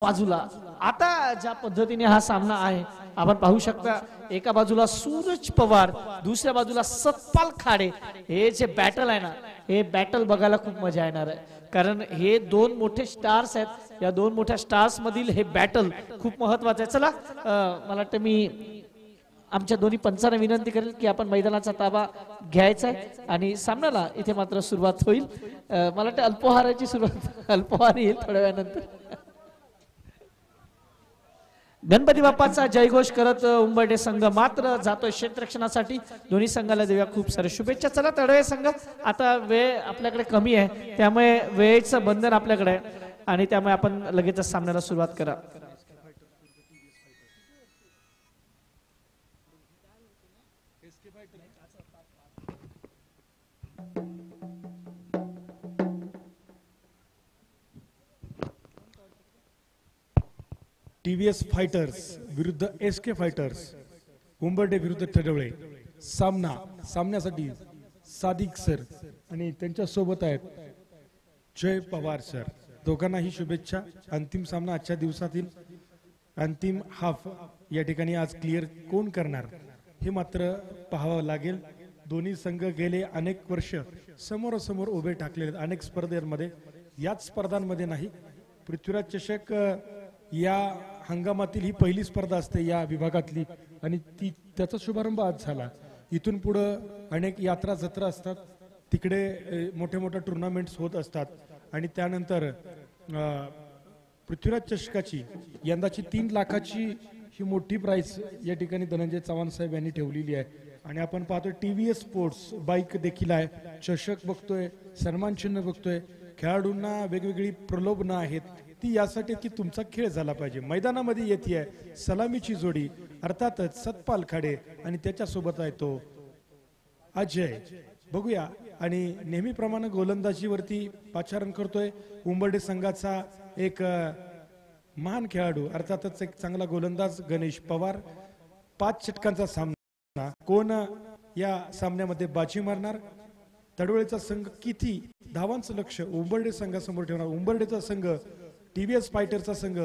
बाजूला आता ज्या पद्धतीने हा सामना आहे आपण पाहू शकता, एका बाजूला सूरज पवार, दुसऱ्या बाजूला सतपाल खाडे. हे जे बॅटल आहे ना, हे बॅटल बघायला खूप मजा येणार आहे, कारण हे दोन मोठे स्टार्स आहेत. या दोन मोठ्या स्टार्स मधील हे बॅटल खूप महत्वाचं आहे. चला मला वाटतं मी आमच्या दोन्ही पंचांना विनंती करेल की आपण मैदानाचा ताबा घ्यायचा आहे आणि सामन्याला इथे मात्र सुरुवात होईल. मला वाटतं अल्पहाराची सुरुवात, अल्पहार येईल थोड्या वेळानंतर. गणपती बाप्पाचा जयघोष करत उंबरडे संघ मात्र जातोय क्षेत्ररक्षणासाठी. दोन्ही संघाला देऊया खूप साऱ्या शुभेच्छा. चला तळवे संघ, आता वेळ आपल्याकडे कमी आहे, त्यामुळे वेळेचं बंधन आपल्याकडे आहे आणि त्यामुळे आपण लगेचच सामन्याला सुरुवात करा. टीव्हीएस फायटर्स विरुद्ध एसके फायटर्स, उंबरडे विरुद्ध तडवळे. सामन्यासाठी सादिक सर आणि त्यांच्या सोबत आहेत जय पवार सर. दोघांनाही शुभेच्छा. अंतिम सामना आजच्या दिवसातील अंतिम हाफ या ठिकाणी आज क्लिअर कोण करणार हे मात्र पाहावं लागेल. दोन्ही संघ गेले अनेक वर्ष समोरासमोर उभे ठाकलेले, अनेक स्पर्धेमध्ये, याच स्पर्धांमध्ये नाही. पृथ्वीराज चषक या हंगामातील ही पहिली स्पर्धा असते या विभागातली आणि त्याचा शुभारंभ आज झाला. इथून पुढे अनेक यात्रा जत्रा असतात, तिकडे मोठे मोठे टुर्नामेंट्स होत असतात आणि त्यानंतर पृथ्वीराज चषकाची यंदाची 3 लाखाची ही मोठी प्राइस या ठिकाणी धनंजय चव्हाण साहेब यांनी ठेवलेली आहे. आणि आपण पाहतोय टीव्हीएस स्पोर्ट्स बाईक देखील आहे, चषक बघतोय, सन्मान चिन्ह बघतोय. खेळाडूंना वेगवेगळी प्रलोभनं आहेत, ती यासाठी की तुमचा खेळ झाला पाहिजे. मैदानामध्ये येते सलामीची जोडी, अर्थातच सतपाल खाडे आणि त्याच्यासोबत आहे तो अजय. बघूया. आणि नेहमीप्रमाणे गोलंदाजीवरती पाचारण करतोय उंबरडे संघाचा एक महान खेळाडू, अर्थातच एक चांगला गोलंदाज गणेश पवार. 5 षटकांचा सामना, कोण या सामन्यामध्ये बाजी मारणार? तडवळेचा संघ किती धावांचं लक्ष उंबरडे संघासमोर ठेवणार? उंबरडेचा संघ टीव्हीएस फायटरचा संघ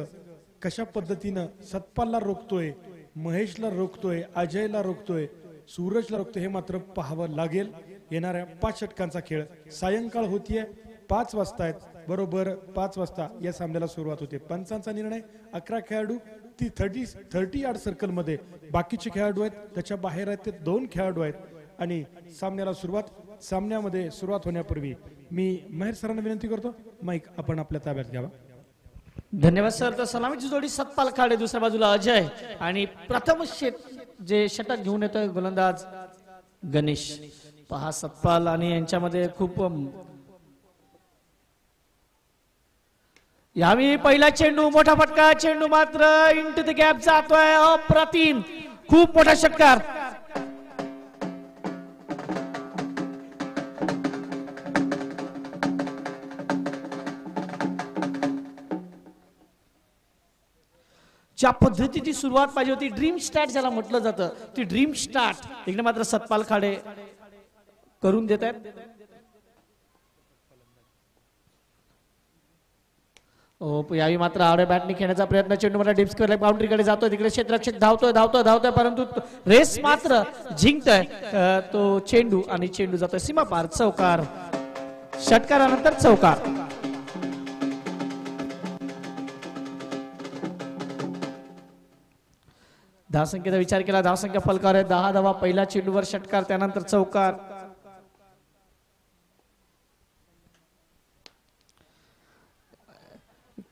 कशा पद्धतीनं सतपालला रोखतोय, महेशला रोखतोय, अजयला रोखतोय, सूरजला रोखतोय हे मात्र पाहावं लागेल. येणाऱ्या 5 षटकांचा खेळ. सायंकाळ होतीये, 5 वाजता आहेत, बरोबर 5 वाजता या सामन्याला सुरुवात होते. पंचांचा निर्णय. 11 खेळाडू ती 30 यार्ड सर्कल मध्ये, बाकीचे खेळाडू आहेत त्याच्या बाहेर आहेत, ते 2 खेळाडू आहेत. आणि सामन्याला सुरुवात. सामन्यामध्ये सुरुवात होण्यापूर्वी मी महेश सरांना विनंती करतो, माईक आपण आपल्या ताब्यात घ्यावा. धन्यवाद सर. तर सलामीची जोडी सतपाल खाडे, दुसऱ्या बाजूला अजय आणि प्रथम जे षटक घेऊन येतोय गोलंदाज गणेश. पहा सतपाल आणि यांच्यामध्ये खूप यावेळी पहिला चेंडू, मोठा फटका, चेंडू मात्र इंटू द गॅप जातोय. अप्रतिम, खूप मोठा षटकार. ज्या पद्धतीची सुरुवात पाहिजे होती, ड्रीम स्टार्ट ज्याला म्हटलं जातं, ती ड्रीम स्टार्ट इकडे मात्र सतपाल खाडे करून देत आहेत. यावेळी मात्र आडव्या बॅटने खेळण्याचा प्रयत्न, चेंडू मात्र डिप्स कडे बाउंड्रीकडे जातोय, तिकडे क्षेत्ररक्षक धावतोय परंतु रेस मात्र जिंकतोय तो चेंडू आणि चेंडू जातोय सीमापार. चौकार. षटकारानंतर चौकार. धावसंख्येचा विचार केला, धावसंख्या फलकावर आहे 10 धावा. पहिल्या चेंडूवर षटकार, त्यानंतर चौकार.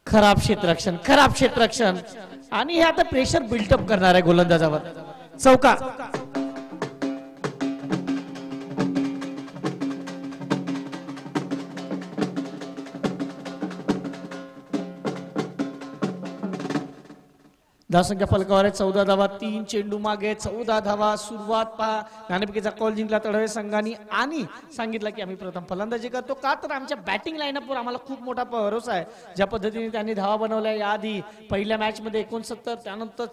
खराब क्षेत्ररक्षण आणि हे आता प्रेशर बिल्टअप करणार आहे गोलंदाजावर. चौकार. धावसंख्या फलकावर आहे 14 धावा. 3 चेंडू मागे 14 धावा. सुरुवात पहा, नाणेफेकीचा कॉल जिंकला तडवे संघाने आणि सांगितलं की आम्ही प्रथम फलंदाजी करतो. का तर आमच्या बॅटिंग लाईनअपवर आम्हाला खूप मोठा भरोसा आहे. ज्या पद्धतीने त्यांनी धावा बनवल्या याआधी पहिल्या मॅच मध्ये 69, त्यानंतर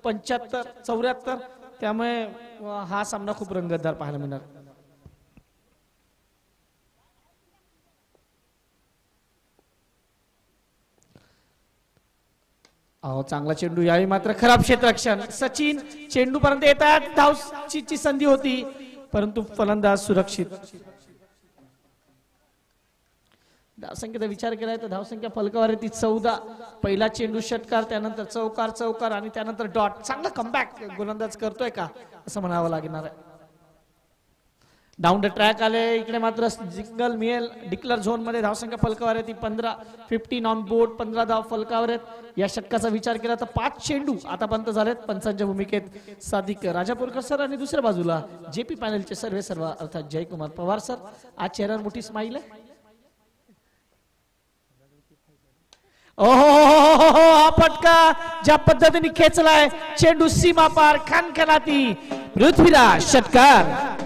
75, 74, त्यामुळे हा सामना खूप रंगतदार पाहायला मिळणार. अहो चांगला चेंडू, यावेळी मात्र खराब क्षेत्ररक्षण. सचिन चेंडू पर्यंत येतात, धावची संधी होती परंतु फलंदाज सुरक्षित. धावसंख्येचा विचार केलाय तर धावसंख्या फलकावर ती 14. पहिला चेंडू षटकार, त्यानंतर चौकार आणि त्यानंतर डॉट. चांगला कमबॅक गोलंदाज करतोय का असं म्हणावं लागणार आहे. डाऊन द ट्रॅक आले, इकडे मात्र सिंगल मिळेल. डिक्लेअर झोन मध्ये धावसंख्या फलकावर आहे ती 15. 15 ऑन बोर्ड, 15 धाव फलकावर आहेत. या षटकाचा विचार केला तर 5 चेंडू आतापर्यंत झालेत. पंचांच्या भूमिकेत सादिक राजापूरकर सर आणि दुसऱ्या बाजूला जेपी पॅनलचे सर्व अर्थात जयकुमार पवार सर. आज चेहऱ्यावर मोठी स्माईल आहे. ओहो, हा फटका ज्या पद्धतीने खेचलाय, चेंडू सीमा पार, खणखणाती पृथ्वीराज षटकार.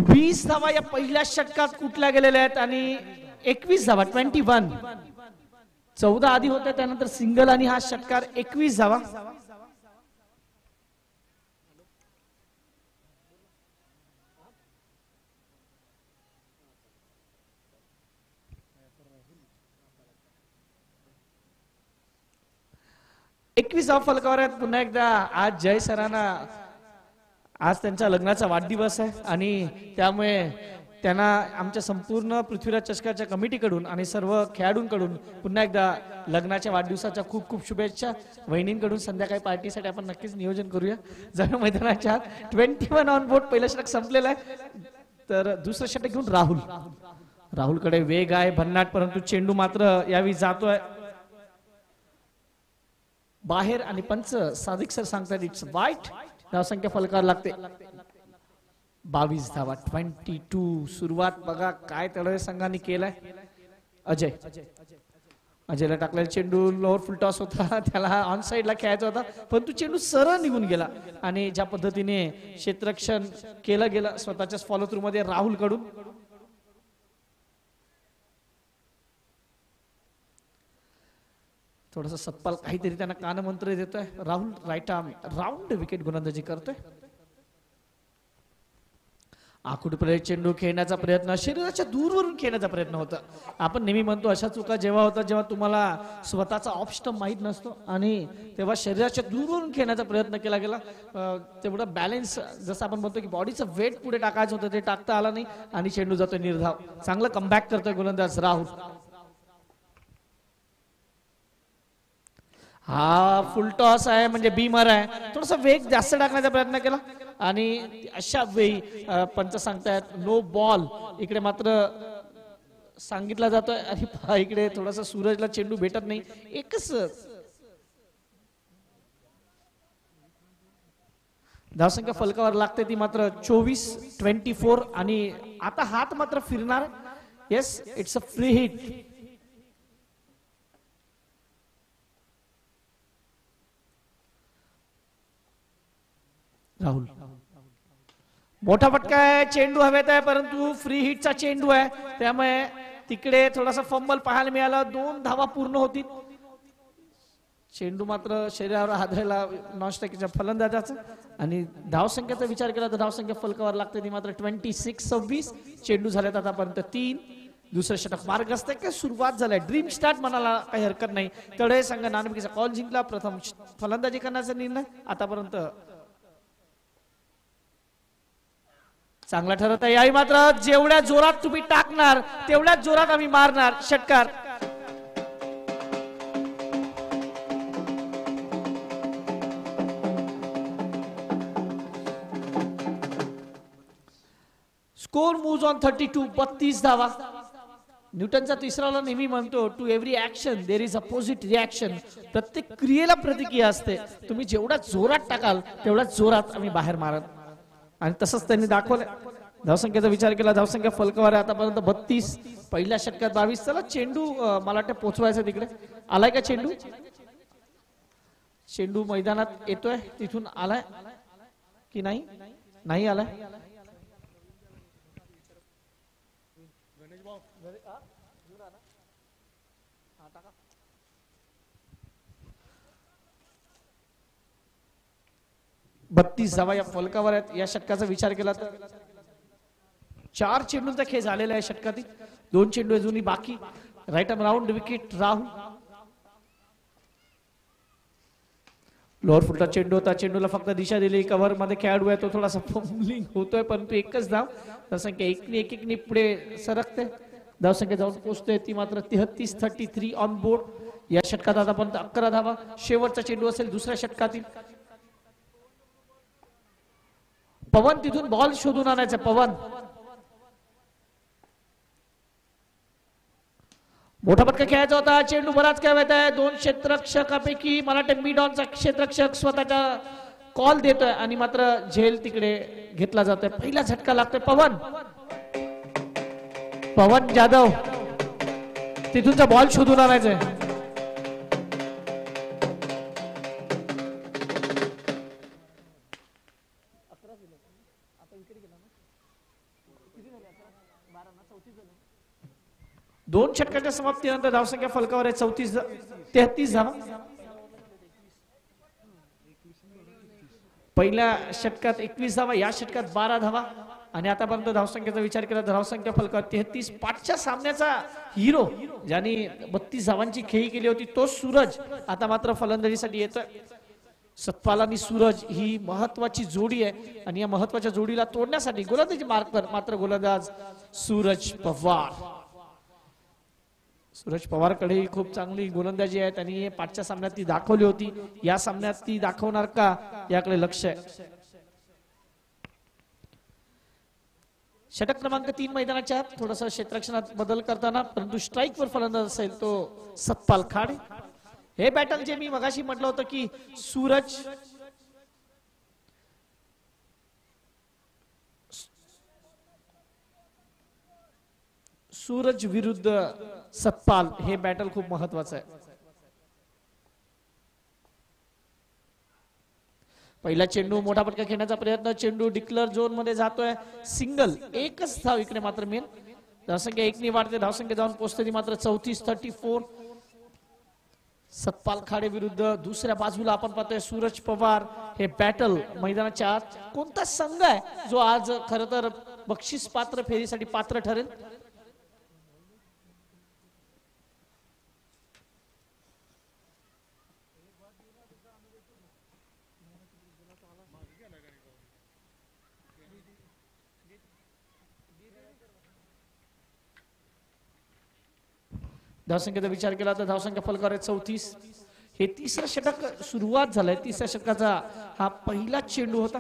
वीस धावा या पहिल्या षटकात कुठल्या गेलेल्या आहेत आणि 21 धावा 21. 14 आधी होत्या, त्यानंतर सिंगल आणि हा षटकार 21 धावा. फलकावर आहेत. पुन्हा एकदा आज जय सरांना आज त्यांच्या लग्नाचा वाढदिवस आहे आणि त्यामुळे त्यांना आमच्या संपूर्ण पृथ्वीराज चषकाच्या कमिटीकडून आणि सर्व खेळाडूंकडून पुन्हा एकदा लग्नाच्या वाढदिवसाच्या खूप खूप शुभेच्छा. वहिनींकडून संध्याकाळी पार्टीसाठी आपण नक्कीच नियोजन करूया. जर मैदानाच्या 21 ऑन बोर्ड पहिलं षटक संपलेलं आहे तर दुसरं षटक घेऊन राहुलकडे वेग आहे भन्नाट, परंतु चेंडू मात्र यावी जातोय बाहेर आणि पंच सादिक सर सांगतात इट्स वाईट. धावसंख्या फलकावर लागते 22 धावा 22. सुरुवात बघा काय तळवे संघाने केलाय. अजयला टाकलेला चेंडू लोअर फुल टॉस होता, त्याला ऑन साइडला खेळायचा होता परंतु चेंडू सरळ निघून गेला आणि ज्या पद्धतीने क्षेत्ररक्षण केलं गेलं स्वतःच्याच फॉलो थ्रू मध्ये राहुल कडून. थोडासा सत्पाल काहीतरी त्यांना कानमंत्र देतोय. Rahul right arm round wicket गोलंदाजी करतोय. आखूडपणे चेंडू खेळण्याचा प्रयत्न, शरीराच्या दूरवरून खेळण्याचा प्रयत्न होता. आपण नेहमी म्हणतो अशा चुका जेव्हा होतात जेव्हा तुम्हाला स्वतःचा ऑफ स्टंप माहीत नसतो आणि तेव्हा शरीराच्या दूरवरून खेळण्याचा प्रयत्न केला गेला. तेवढा बॅलन्स जसं आपण म्हणतो की बॉडीचं वेट पुढे टाकायचं होतं ते टाकता आला नाही आणि चेंडू जातोय निर्धाव. चांगलं कमबॅक करतोय गोलंदाज राहुल. हा फुल टॉस आहे म्हणजे बीमर आहे, थोडासा वेग जास्त टाकण्याचा प्रयत्न केला आणि अशा वेळी पंच सांगतायत नो बॉल. इकडे मात्र सांगितला जातोय आणि इकडे थोडासा सूरजला चेंडू भेटत नाही. एकच धावसंख्या फलकावर लागते ती मात्र 24 आणि आता हात मात्र फिरणार. Yes it's a free hit. Rahul मोठा फटका आहे, चेंडू हवेत आहे परंतु फ्री हिटचा चेंडू आहे त्यामुळे तिकडे थोडासा फंबल पाहायला मिळाला. 2 धावा पूर्ण होती. चेंडू मात्र शरीरावर हादरायला नॉनस्ट्रायकिंगच्या फलंदाजाचा आणि धावसंख्येचा विचार केला तर धावसंख्या फलकावर लागते ती मात्र 26-26. चेंडू झाल्यात आतापर्यंत 3. दुसरं षटक मार्गस्थ आहे काय सुरुवात झालाय. ड्रीम स्टार्ट म्हणाला काही हरकत नाही. तळे संघ नाणेफेकीचा कॉल जिंकला. प्रथम फलंदाजी करण्याचा निर्णय आतापर्यंत चांगला ठरत आहे. याही मात्र जेवढ्या जोरात तुम्ही टाकणार तेवढ्याच जोरात आम्ही मारणार. षटकार स्कोर मूव्स ऑन 32. 32 धावा. न्यूटनचा तिसराला नेहमी म्हणतो to every action there is opposite reaction. प्रत्येक क्रियेला प्रतिक्रिया असते. तुम्ही जेवढ्या जोरात टाकाल तेवढ्याच जोरात आम्ही बाहेर मारत आणि तसंच त्यांनी दाखवलं. धावसंख्येचा विचार केला धावसंख्या फलकावर आहे आतापर्यंत 32. पहिल्या षटकात 22. चला चेंडू मला वाटतं पोचवायचा तिकडे. आलाय का चेंडू? चेंडू मैदानात येतोय तिथून आलाय की नाही? नाही आलाय. 32 धावा या फलकावर आहेत. या षटकाचा विचार केला तर 4 चेंडूंचा खेळ झालेला आहे षटकातील. 2 चेंडू अजूनही बाकी. Right arm round wicket Rahul. Lower फुटला चेंडू होता. चेंडूला फक्त दिशा दिली. कव्हर मध्ये खेळाडू आहे तो थोडासा फंबलिंग होतोय परंतु एकच धाव. धावसंख्या एकने पुढे सरकते. धावसंख्या जाऊन पोहोचते ती मात्र 33-33 ऑन बोर्ड. या षटकात आतापर्यंत 11 धावा. शेवटचा चेंडू असेल दुसऱ्या षटकातील. पवन तिथून बॉल शोधून आणायचा. पवन मोठा फटका खेळायचा होता. चेंडू बराच खेळ येत आहे. 2 क्षेत्ररक्षकापैकी मला वाटतं मिड ऑनचा क्षेत्ररक्षक स्वतःचा कॉल देतोय आणि मात्र झेल तिकडे घेतला जातोय. पहिला झटका लागतोय. पवन जाधव तिथूनचा बॉल शोधून आणायचा. दोन षटकाच्या समाप्तीनंतर धावसंख्या फलकावर आहे 33 धावा. पहिल्या षटकात 21 धावा. या षटकात 12 धावा. आणि आतापर्यंत धावसंख्येचा विचार केला तर धावसंख्या फलकावर 33. पाठच्या सामन्याचा हिरो ज्यांनी 32 धावांची खेळी केली होती तो सूरज आता मात्र फलंदाजीसाठी येतोय. सतपाल आणि सूरज ही महत्वाची जोडी आहे आणि या महत्वाच्या जोडीला तोडण्यासाठी गोलंदाजी मार्कवर मात्र गोलंदाज सूरज पवार. सूरज पवारकडे खूप चांगली गोलंदाजी आहे. त्यांनी पाठच्या सामन्यात ती दाखवली होती. या सामन्यात ती दाखवणार का याकडे लक्ष आहे. षटक क्रमांक 3 मैदानाच्या आत थोडस क्षेत्ररक्षणात बदल करताना परंतु स्ट्राईक वर फलंदाज असेल तो सतपाल खाडे. हे बॅटल जे मी मगाशी म्हटलं होतं की सूरज विरुद्ध सतपाल हे बॅटल खूप महत्वाचं आहे. पहिला चेंडू मोठा फटका खेळण्याचा प्रयत्न. चेंडू डिक्लेअर झोन मध्ये जातोय. सिंगल. एकच धाव इकडे मात्र मेन. धावसंख्या 1 ने वाढते. धावसंख्या जाऊन पोहोचते ती मात्र 34-34. सतपाल खाडे विरुद्ध दुसऱ्या बाजूला आपण पाहतोय सूरज पवार. हे बॅटल मैदानाच्या आत कोणता संघ आहे जो आज खर तर बक्षीस पात्र फेरीसाठी पात्र ठरेल. धावसंख्येचा विचार केला तर धावसंख्या फलकावर 34. हे तिसरं षटक सुरुवात झालंय. तिसऱ्या षटकाचा हा पहिला चेंडू होता.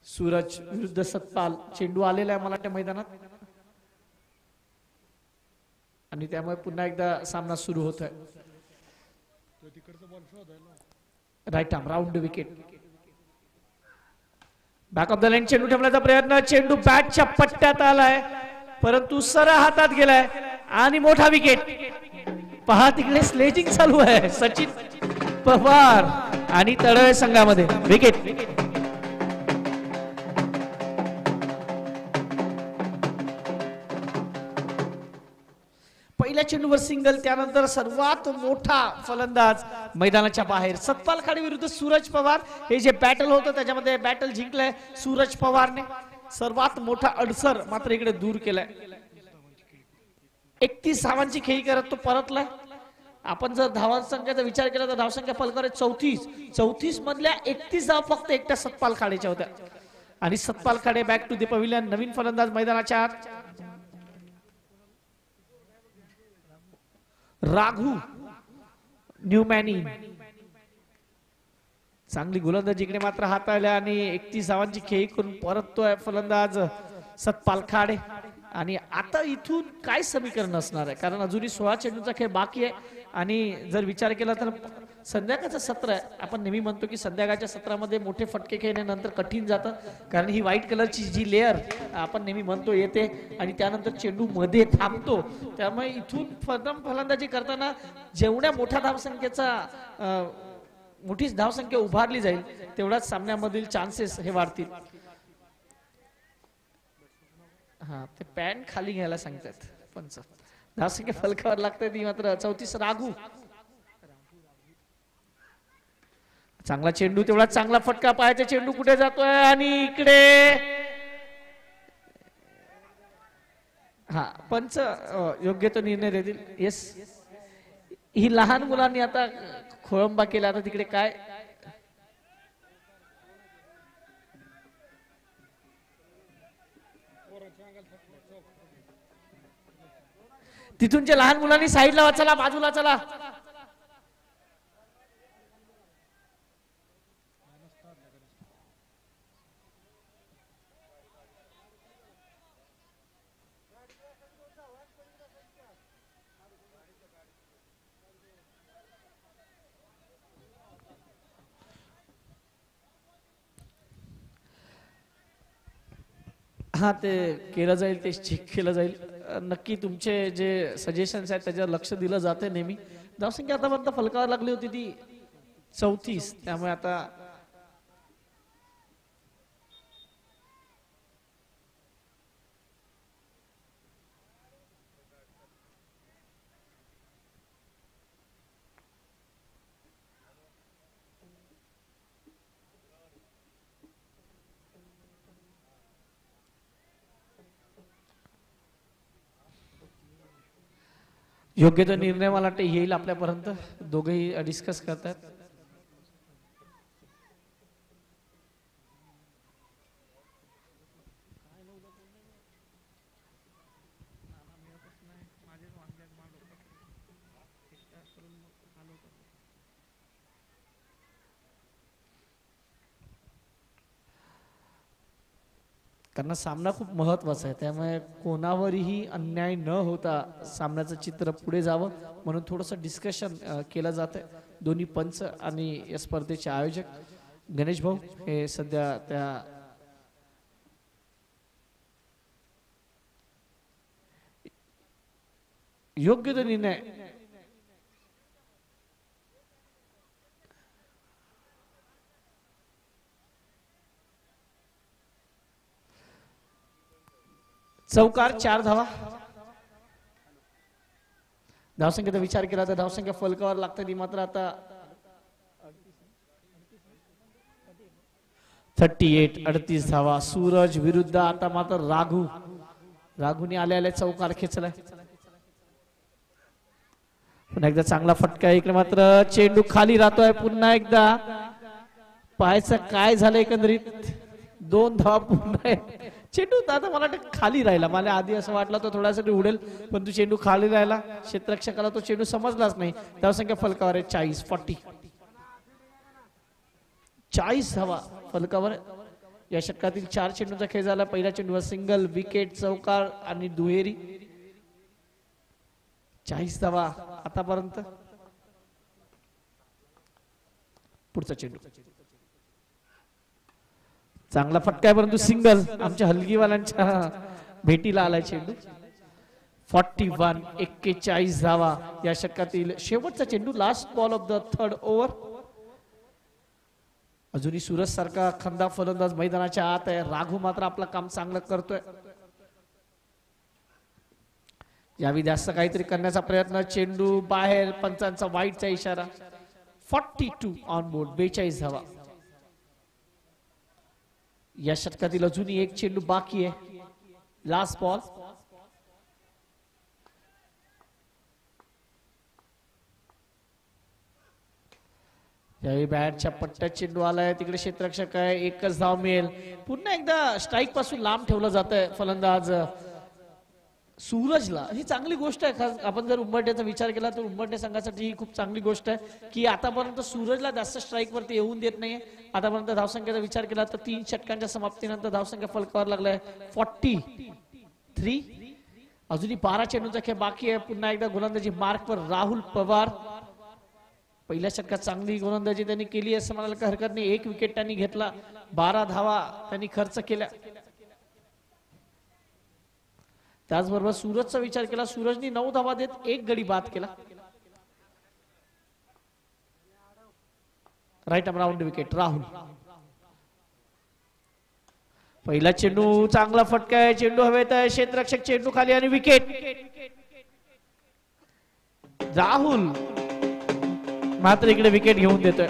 सूरज विरुद्ध सतपाल चेंडू आलेला आहे मला त्या मैदानात आणि त्यामुळे पुन्हा एकदा सामना सुरू होत आहे. Right arm round wicket. Back of the line चेंडू ठेवण्याचा प्रयत्न. चेंडू बॅटच्या पट्ट्यात आलाय परंतु सरळ हातात गेलाय आणि मोठा विकेट. पहा तिकडे स्लेजिंग चालू आहे. सचिन पवार आणि तळवे संघामध्ये विकेट. पहिल्या चेंडूवर सिंगल. त्यानंतर सर्वात मोठा फलंदाज मैदानाच्या बाहेर. सतपाल खाडे विरुद्ध सूरज पवार हे जे बॅटल होतं त्याच्यामध्ये बॅटल जिंकलंय सूरज पवारने. सर्वात मोठा अडसर मात्र इकडे दूर केलाय. 31 धावांची खेळी करत तो परतलाय. आपण जर धावसंख्येचा विचार केला तर धावसंख्या फलकावर 34 मधल्या 31 धाव फक्त एकट्या सतपाल खाडेच्या होत्या. आणि Satpal Khade back to the pavilion. नवीन फलंदाज मैदानाच्या आत राघू न्यूमॅनी. चांगली गोलंदाजी इकडे मात्र हाताळल्या आणि 31 धावांची खेळी करून परततोय फलंदाज सतपाल खाडे. आणि आता इथून काय समीकरण असणार आहे कारण अजूनही 16 चेंडूचा खेळ बाकी आहे. आणि जर विचार केला तर संध्याकाळचं सत्र आहे. आपण नेहमी म्हणतो की संध्याकाळच्या सत्रामध्ये मोठे फटके खेळण्यानंतर कठीण जातं कारण ही व्हाईट कलरची जी लेअर आपण नेहमी म्हणतो येते आणि त्यानंतर चेंडू मध्ये थांबतो. त्यामुळे इथून फलंदाजी करताना जेवढ्या मोठ्या मोठी धावसंख्या उभारली जाईल तेवढाच सामन्यामधील चान्सेस हे वाढतील. हा ते पॅन्ट खाली घ्यायला सांगतात पंच. धावसंख्या फलकावर लागते ती मात्र 34. राघू चांगला चेंडू, तेवढा चांगला फटका पाहायचा. चेंडू कुठे जातोय आणि इकडे हा पंच योग्य तो निर्णय देतील. येस, ही लहान मुलांनी आता खोळंबा केला. आता तिकडे काय तिथूनच्या लहान मुलांनी साईडला चला, बाजूला चला. हा ते केलं जाईल, ते चेक केलं जाईल. नक्की तुमचे जे सजेशन्स आहेत त्याच्यावर लक्ष दिलं जाते नेहमी. धावसंख्या आतापर्यंत फलकावर लागली होती ती 34. त्यामुळे आता योग्य तो निर्णय मला वाटतं येईल आपल्यापर्यंत. दोघेही डिस्कस करतात. कारण सामना खूप महत्वाचा आहे, त्यामुळे कोणावरही अन्याय न होता सामन्याचं चित्र पुढे जावं म्हणून थोडंसं डिस्कशन केलं जातं. दोन्ही पंच आणि या स्पर्धेचे आयोजक गणेश भाऊ हे सध्या त्या योग्य तो निर्णय चौकार 4 धावा. धावसंख्येचा विचार केला तर धावसंख्या फलकावर लागते मात्र आता 38 धावा. सूरज विरुद्ध आता मात्र राघूने आले चौकार खेचलाय. पुन्हा एकदा चांगला फटका. इकडे मात्र चेंडू खाली राहतोय. पुन्हा एकदा पाहायचं काय झालं. एकंदरीत 2 धावा पुन्हा. चेंडू आता मला वाटतं खाली राहिला. मला आधी असं वाटलं तो थोडासा उडेल, पण तो चेंडू खाली राहिला. क्षेत्ररक्षकाला तो चेंडू समजलाच नाही. धावसंख्या फलकावर आहे 40 धावा फलकावर. या षटकातील 4 चेंडूंचा खेळ झाला. पहिल्या चेंडूवर सिंगल, विकेट, चौकार आणि दुहेरी. 40 धावा आतापर्यंत. पुढचा चेंडू चांगला फटका आहे परंतु सिंगल. आमच्या हलगीवाल्यांच्या भेटीला आलाय चेंडू. 41 धावा या षटकातील शेवटचा चेंडू. Last ball of the 3rd over. अजूनही सूरज सारखा खंदा फलंदाज मैदानाच्या आत आहे. राघू मात्र आपलं काम चांगलं करतोय. यावी जास्त काहीतरी करण्याचा प्रयत्न. चेंडू बाहेर. पंचांचा वाईटचा इशारा. 42 ऑन बोर्ड. 42 धावा. या षटकातील अजूनही एक चेंडू बाकी आहे. Last ball. यावेळी बॅटच्या पट्ट्यात चेंडू आलाय. तिकडे क्षेत्ररक्षक आहे. एकच धाव मिळेल. पुन्हा एकदा स्ट्राईक पासून लांब ठेवलं जात आहे फलंदाज सूरजला. ही चांगली गोष्ट आहे. खास आपण जर उंबरठ्याचा विचार केला तर उंबरठ्या संघासाठी ही खूप चांगली गोष्ट आहे की आतापर्यंत सूरजला जास्त स्ट्राईक वरती येऊन देत नाहीये. आतापर्यंत धावसंख्येचा विचार केला तर 3 षटकांच्या समाप्तीनंतर धावसंख्या फलकावर लागलाय 43. अजूनही 12 चेंडूंचा खेळ बाकी आहे. पुन्हा एकदा गोलंदाजी मार्कवर राहुल पवार. पहिल्या षटकात चांगली गोलंदाजी त्यांनी केली असं म्हणायला काही हरकत नाही. 1 विकेट त्यांनी घेतला. 12 धावा त्यांनी खर्च केल्या. त्याचबरोबर सूरजचा विचार केला. सूरजनी 9 धावा देत 1 गडी बाद केला. Right arm round wicket Rahul. पहिला चेंडू चांगला फटका आहे. चेंडू हवेत आहे. क्षेत्ररक्षक चेंडू खाली आणि विकेट. राहुल मात्र इकडे विकेट घेऊन देतोय.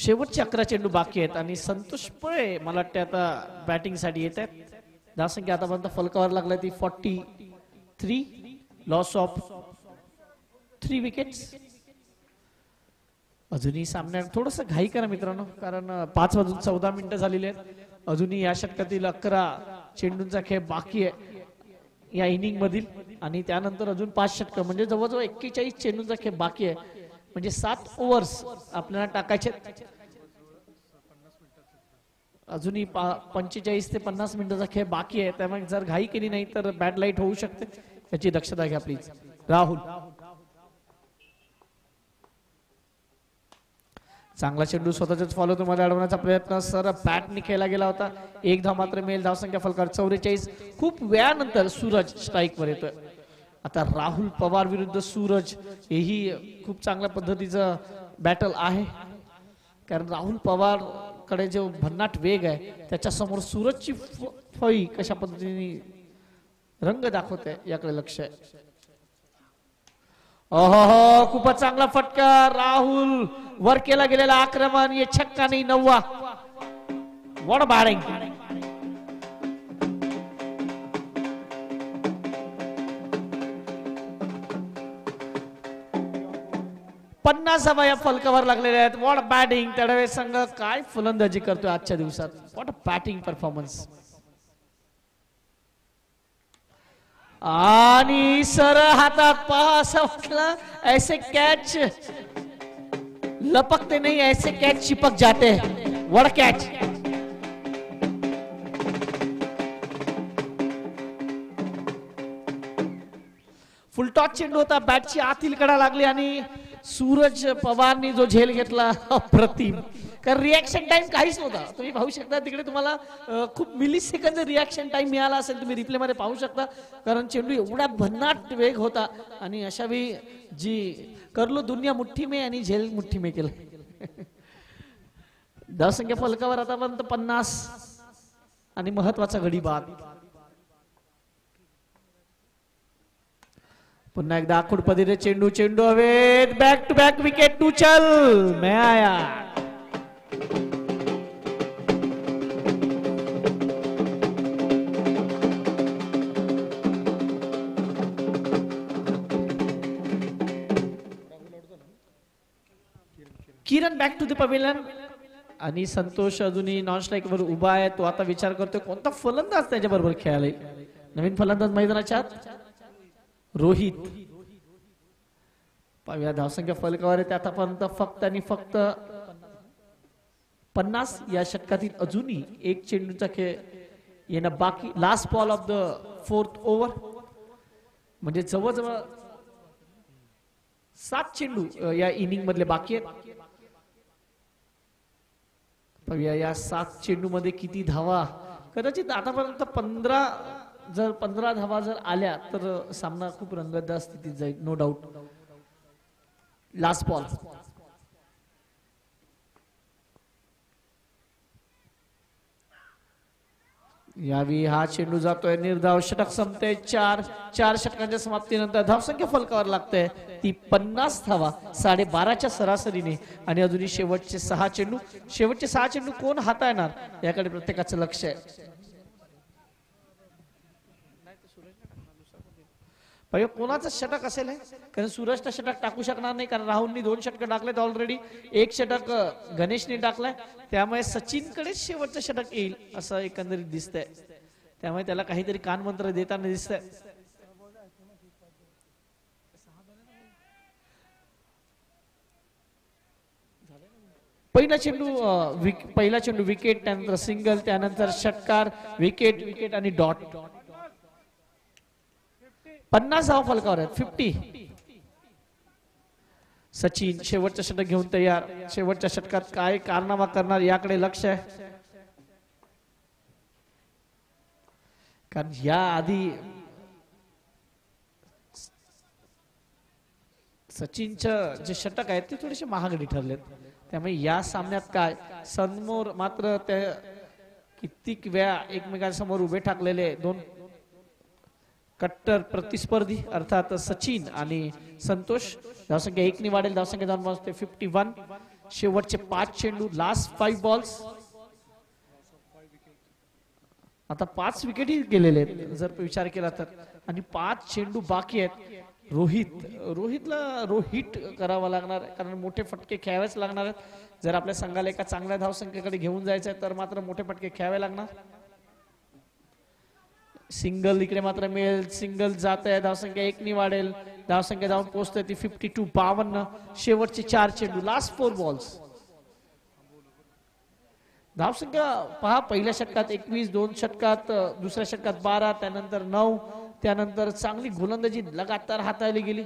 शेवटचे 11 चेंडू बाकी आहेत आणि संतोष पळे मला वाटते आता बॅटिंग साठी येत आहेत. धावसंख्या आतापर्यंत फलकावर लागला ती 43, लॉस ऑफ 3 विकेट्स. अजूनही सामन्यात थोडस घाई करा मित्रांनो, कारण 5 वाजून 14 मिनिटं झालेली आहेत. अजूनही या षटकातील 11 चेंडूंचा खेळ बाकी आहे या इनिंग मधील, आणि त्यानंतर अजून 5 षटक म्हणजे जवळजवळ 41 चेंडूंचा खेळ बाकी आहे. म्हणजे 7 ओव्हर्स आपल्याला टाकायचे. अजूनही 45 ते 50 मिनिटाचा खेळ बाकी आहे. त्यामुळे जर घाई केली नाही तर बॅड लाईट होऊ शकते, याची दक्षता घ्या प्लीज. राहुल चांगला चेंडू स्वतःच फॉलो मध्ये अडवण्याचा प्रयत्न सर बॅटने केला गेला होता. 1 धाव मात्र मिळेल. धावसंख्या फलकावर 44. खूप वेळानंतर सूरज स्ट्राईक वर येतोय. आता राहुल पवार विरुद्ध सूरज हेही खूप चांगल्या पद्धतीचं बॅटल आहे, कारण राहुल पवार कडे जो भन्नाट वेग आहे त्याच्या समोर सूरजची फळी कशा पद्धतीने रंग दाखवते याकडे लक्ष आहे. ओहो, खूपच चांगला फटका. राहुल वर केला गेलेला आक्रमण, ये छक्का नाही 9वा. What a batting. 50 या फलकावर लागलेले आहेत. What a batting. तडवे संघ काय फलंदाजी करतोय आजच्या दिवसात. What a batting performance. आणि सर हातात पहा, असं वाटलं ऐसे कॅच लपकते नहीं, ऐसे कॅच चिपक जाते. What catch. फुलटॉस चेंडू होता, बॅटची आतील कडा लागली आणि सूरज पवारनी जो झेल घेतला अप्रतिम. कारण रिॲक्शन टाइम काहीच नव्हता. तुम्ही पाहू शकता तिकडे तुम्हाला खूप मिली सेकंद रिॲक्शन टाइम मिळाला असेल. तुम्ही रिप्ले मध्ये पाहू शकता, कारण चेंडू एवढा भन्नाट वेग होता आणि अशा वेळी जी करलो दुनिया मुठ्ठी में आणि झेल मुठ्ठी में केलं. धावसंख्या फलकावर आतापर्यंत 50 आणि महत्वाचा गडी बाद. पुन्हा एकदा आखूड पद्धतीने चेंडू चेंडू हवेत. Back to back wicket. टू चल मैं आया. Kiran back to the pavilion आणि संतोष अजूनही नॉन स्ट्राईक वर उभा आहे. तो आता विचार करतोय कोणता फलंदाज त्याच्या बरोबर खेळायला. नवीन फलंदाज मैदानाच्या आत रोहित. पाहूया धावसंख्या फलकावर आहे आतापर्यंत फक्त आणि फक्त 50 या षटकातील अजूनही 1 चेंडूचा खेळ येणं बाकी. Last ball of the 4th over म्हणजे जवळजवळ 7 चेंडू या इनिंग मधले बाकी आहेत. पाहूया या 7 चेंडू मध्ये किती धावा. कदाचित आतापर्यंत 15 धावा जर आल्या तर सामना खूप रंगतदार स्थितीत जाईल, नो डाऊट. Last ball. यावेळी हा चेंडू जातोय निर्धाव. षटक संपते. 4 षटकांच्या समाप्तीनंतर धावसंख्या फलकावर लागते ती 50 धावा 12.5च्या सरासरीने. आणि अजूनही शेवटचे 6 चेंडू. शेवटचे 6 चेंडू कोण हाताळणार याकडे प्रत्येकाचं लक्ष आहे. कोणाचं षटक असेल हे, कारण सूरजचं षटक टाकू शकणार नाही, कारण राहुलनी 2 षटक टाकलेत ऑलरेडी. 1 षटक गणेशने टाकलाय, त्यामुळे सचिनकडेच शेवटचं षटक येईल असं एकंदरीत दिसतंय. त्यामुळे त्याला काहीतरी कानमंत्र देताना दिसतंय. पहिला चेंडू विकेट, त्यानंतर सिंगल, त्यानंतर षटकार, विकेट, विकेट आणि डॉट. 50 धावा फलकावर आहेत. 50. सचिन शेवटचं षटक घेऊन तयार. शेवटच्या षटकात काय कारनामा करणार याकडे लक्ष आहे, कारण या आधी सचिनचं जे षटक आहेत ते थोडेसे महागडी ठरलेत. त्यामुळे या सामन्यात काय समोर मात्र ते कित्येक वेळा एकमेकांसमोर उभे ठाकलेले 2 कट्टर प्रतिस्पर्धी अर्थात सचिन आणि संतोष. धावसंख्या 1 ने वाढेल. धावसंख्या 2 51. शेवटचे 5 चेंडू, लास्ट 5 बॉल्स. आता 5 विकेटही गेलेले आहेत जर विचार केला तर, आणि 5 चेंडू बाकी आहेत. रोहित करावा लागणार कारण मोठे फटके खेळावेच लागणार आहेत. जर आपल्या संघाला एका चांगल्या धावसंख्येकडे घेऊन जायचं आहे तर मात्र मोठे फटके खेळावे लागणार. सिंगल इकडे मात्र मिळेल, सिंगल जात आहे, धावसंख्या 1 ने वाढेल, धावसंख्या जाऊन पोहोचते ती 52 52. शेवटचे 4 चेंडू, लास्ट 4 बॉल्स. धावसंख्या पहा, पहिल्या षटकात 21, 2 षटकात, दुसऱ्या षटकात 12, त्यानंतर 9, त्यानंतर चांगली गोलंदाजी लगातार हाताळली गेली.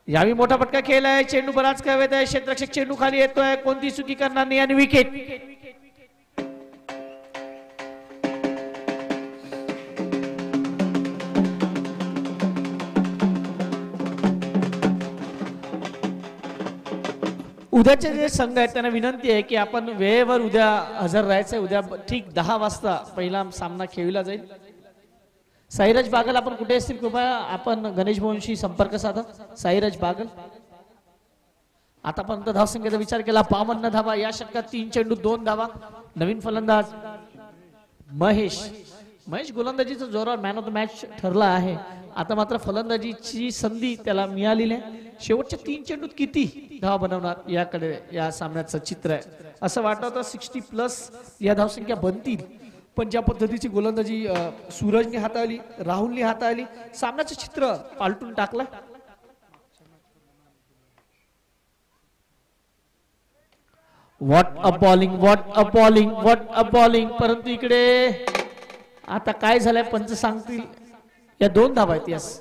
यावेळी मोठा फटका खेळलाय, चेंडू बराच काय येत आहे, क्षेत्ररक्षक चेंडू खाली येतोय, कोणती चुकी करणार नाही आणि विकेट. उद्याचे जे संघ आहेत त्यांना विनंती आहे की आपण वेळेवर उद्या हजर राहायचंय. उद्या ठीक 10 वाजता पहिला सामना खेळला जाईल. साईराज बागल आपण कुठे असतील कृपया आपण गणेश भवनशी संपर्क साधा. साईराज बागल. आतापर्यंत धावसंख्येचा विचार केला 52 धावा, या षटकात 3 चेंडू 2 धावा. नवीन फलंदाज महेश गोलंदाजीचा जोरावर मॅन ऑफ द मॅच ठरला आहे. आता मात्र फलंदाजीची संधी त्याला मिळालेली आहे. शेवटच्या 3 चेंडूत किती धावा बनवणार याकडे या सामन्याचं चित्र आहे. असं वाटतं 60+ या धावसंख्या बनतील, पण ज्या पद्धतीची गोलंदाजी सूरजने हाताळली, राहुलने हाताळली, सामन्याचं चित्र पालटून टाकलं. What a bowling, what a bowling, what a bowling. परंतु इकडे आता काय झालंय पंच सांगतील. या 2 धावा आहेत. यस,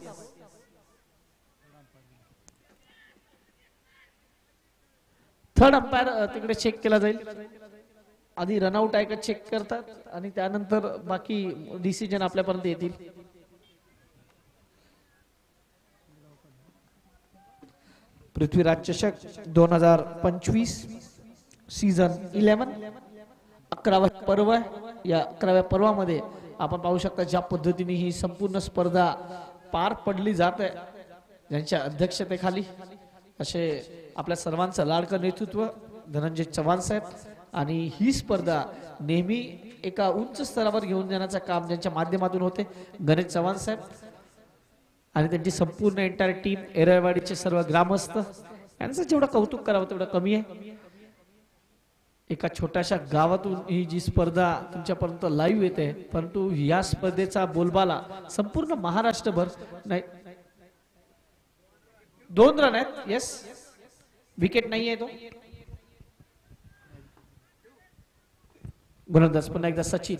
थर्ड अंपायर तिकडे चेक केला जाईल. आधी रनआउट आहे का चेक करतात आणि त्यानंतर बाकी डिसिजन आपल्यापर्यंत येतील. पृथ्वीराज चषक 2025 सीझन 11 11वा पर्व आहे. या 11व्या पर्वामध्ये आपण पाहू शकता ज्या पद्धतीने ही संपूर्ण स्पर्धा पार पडली जात आहे, ज्यांच्या अध्यक्षतेखाली असे आपल्या सर्वांचं लाडकं नेतृत्व धनंजय चव्हाण साहेब, आणि ही स्पर्धा नेहमी एका उंच स्तरावर घेऊन जाण्याचं काम ज्यांच्या माध्यमातून होते गणेश चव्हाण साहेब आणि त्यांची संपूर्ण एंटायर टीम, एरळवाडीचे सर्व ग्रामस्थ, यांचं जेवढं कौतुक करावं तेवढं कमी आहे. एका छोट्याशा गावातून ही जी स्पर्धा तुमच्यापर्यंत लाईव्ह येते, परंतु या स्पर्धेचा बोलबाला संपूर्ण महाराष्ट्रभर नाही. 2 रन आहेत. येस, विकेट नाही आहे तो. गोलंदाज पुन्हा एकदा सचिन.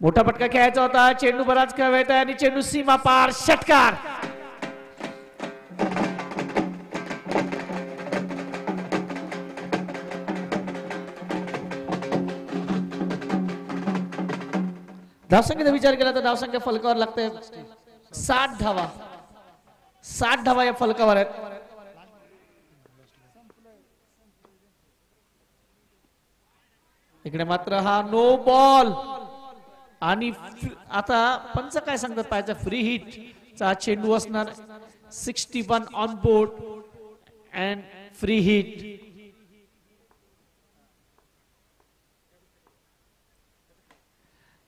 मोठा फटका खेळायचा होता, चेंडू बराच खेळायचा आणि चेंडू सीमा पार, षटकार. धावसंख्येचा विचार केला तर धावसंख्या फलकावर लागते 60 धावा. 60 धावा या फलकावर आहेत. इकडे मात्र हा नो बॉल आणि आता पंच काय सांगतात पाहायचं, फ्री हिट चा चेंडू असणार. 61 on board and free hit.